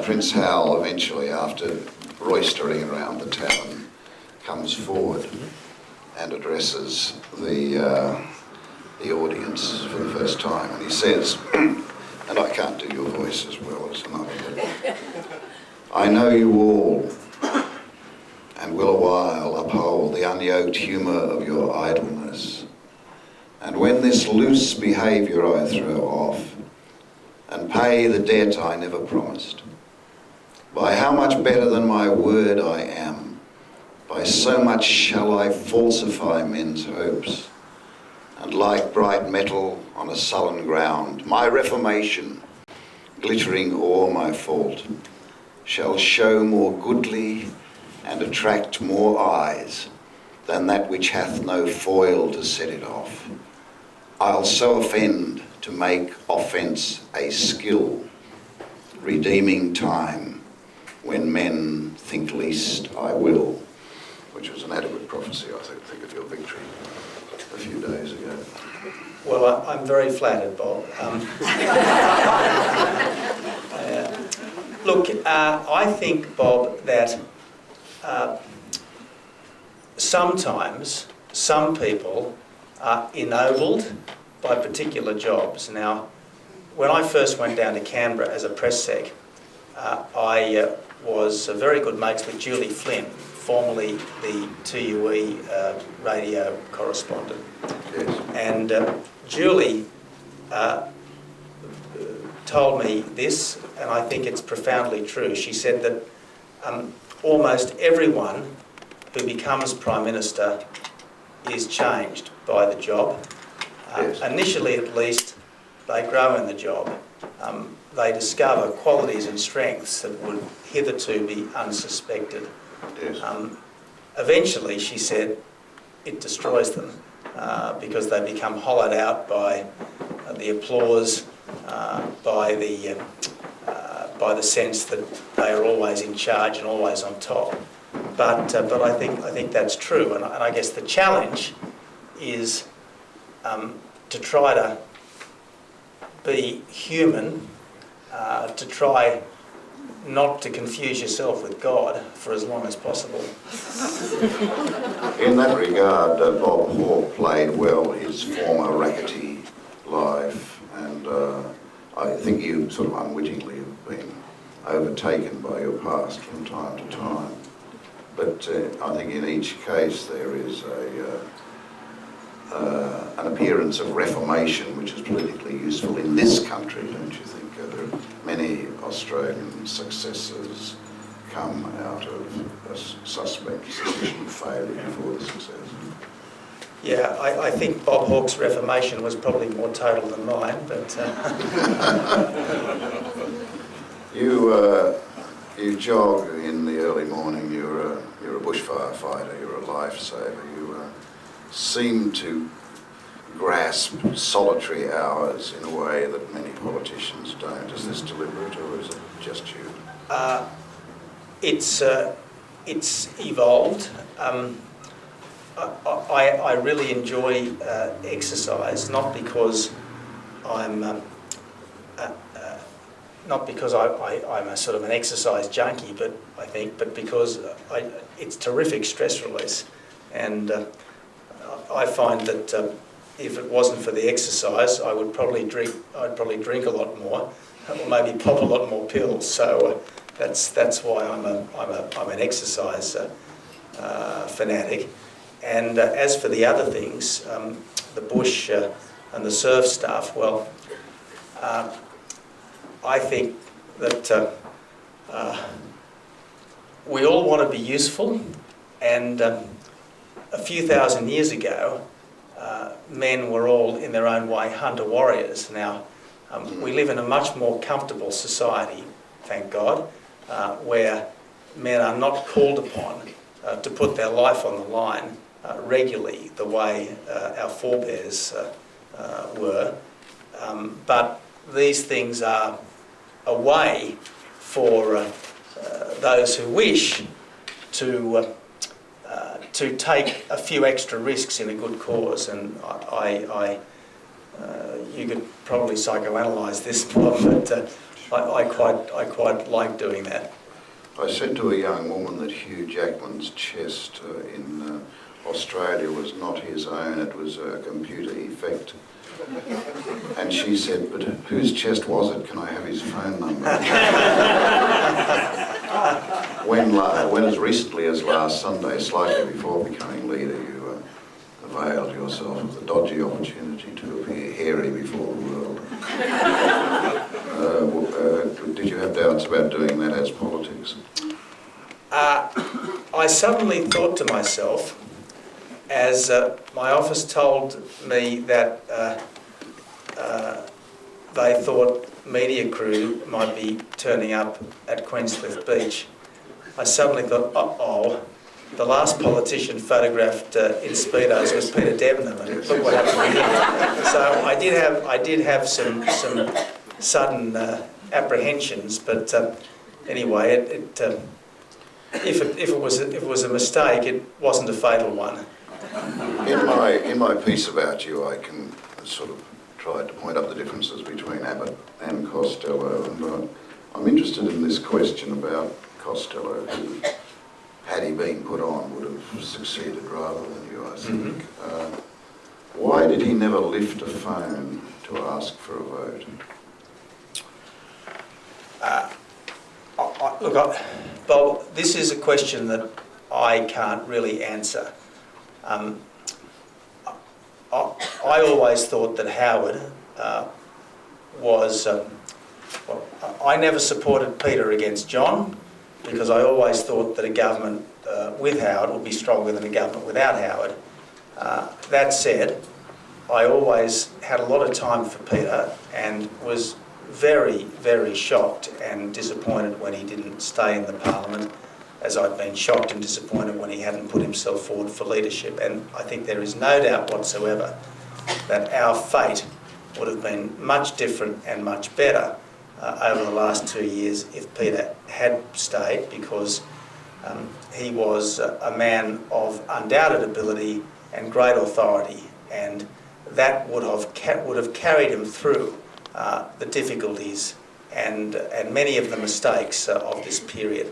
Prince Hal eventually, after roistering around the tavern, comes forward and addresses the audience for the first time, and he says, and I can't do your voice as well as another, but I know you all, and will awhile uphold the unyoked humour of your idleness. And when this loose behaviour I throw off, and pay the debt I never promised, by how much better than my word I am, by so much shall I falsify men's hopes, and like bright metal on a sullen ground, my reformation, glittering o'er my fault, shall show more goodly and attract more eyes than that which hath no foil to set it off. I'll so offend to make offence a skill, redeeming time when men think least I will, which was an adequate prophecy, I think, of your victory a few days ago. Well, I'm very flattered, Bob. Look, I think, Bob, that sometimes some people are ennobled by particular jobs. Now, when I first went down to Canberra as a press sec, I was very good mates with Julie Flynn, formerly the TUE radio correspondent. Yes. And Julie told me this, and I think it's profoundly true. She said that almost everyone who becomes Prime Minister is changed by the job. Yes. Initially, at least, they grow in the job. They discover qualities and strengths that would hitherto be unsuspected. Yes. Eventually, she said, it destroys them because they become hollowed out by the applause, by the sense that they are always in charge and always on top. But I think that's true, and I guess the challenge is to try to be human, to try not to confuse yourself with God for as long as possible. In that regard, Bob Hawke played well his former rackety life, and I think you sort of unwittingly have been overtaken by your past from time to time. But I think in each case there is an appearance of reformation which is politically useful in this country, don't you think? There are many Australian successes come out of a suspect suspicion of failure before the success. Yeah, I think Bob Hawke's reformation was probably more total than mine, but... You jog in the early morning, you're a bushfire fighter, you're a lifesaver, you seem to grasp solitary hours in a way that many politicians don't. Is this deliberate or is it just you? It's evolved. I really enjoy exercise, not because I'm a sort of an exercise junkie, but because it's terrific stress release, and I find that if it wasn't for the exercise, I'd probably drink a lot more, or maybe pop a lot more pills. So that's why I'm an exercise fanatic. And as for the other things, the bush and the surf stuff, well, I think that we all want to be useful, and a few thousand years ago, men were all in their own way hunter-warriors. Now, we live in a much more comfortable society, thank God, where men are not called upon to put their life on the line regularly the way our forebears were. But these things are a way for those who wish to take a few extra risks in a good cause, and you could probably psychoanalyse this, Bob, but I quite like doing that. I said to a young woman that Hugh Jackman's chest in Australia was not his own, it was a computer effect. And she said, but whose chest was it? Can I have his phone number? When as recently as last Sunday, slightly before becoming leader, you availed yourself of the dodgy opportunity to appear hairy before the world. Did you have doubts about doing that as politics? I suddenly thought to myself, as my office told me that they thought media crew might be turning up at Queenscliff Beach, I suddenly thought, uh-oh, the last politician photographed in Speedos was Peter Debenham, and look what happened to him. So I did have some sudden apprehensions, but anyway, if it was a mistake, it wasn't a fatal one. In my piece about you, I can sort of try to point out the differences between Abbott and Costello, and I'm interested in this question about Costello, who, had he been put on, would have succeeded rather than you, I think. Mm-hmm. Why did he never lift a phone to ask for a vote? Look, Bob, this is a question that I can't really answer. I always thought that Howard was... I never supported Peter against John, because I always thought that a government with Howard would be stronger than a government without Howard. That said, I always had a lot of time for Peter and was very, very shocked and disappointed when he didn't stay in the Parliament, as I've been shocked and disappointed when he hadn't put himself forward for leadership. And I think there is no doubt whatsoever that our fate would have been much different and much better over the last 2 years if Peter had stayed, because he was a man of undoubted ability and great authority, and that would have carried him through the difficulties and many of the mistakes of this period.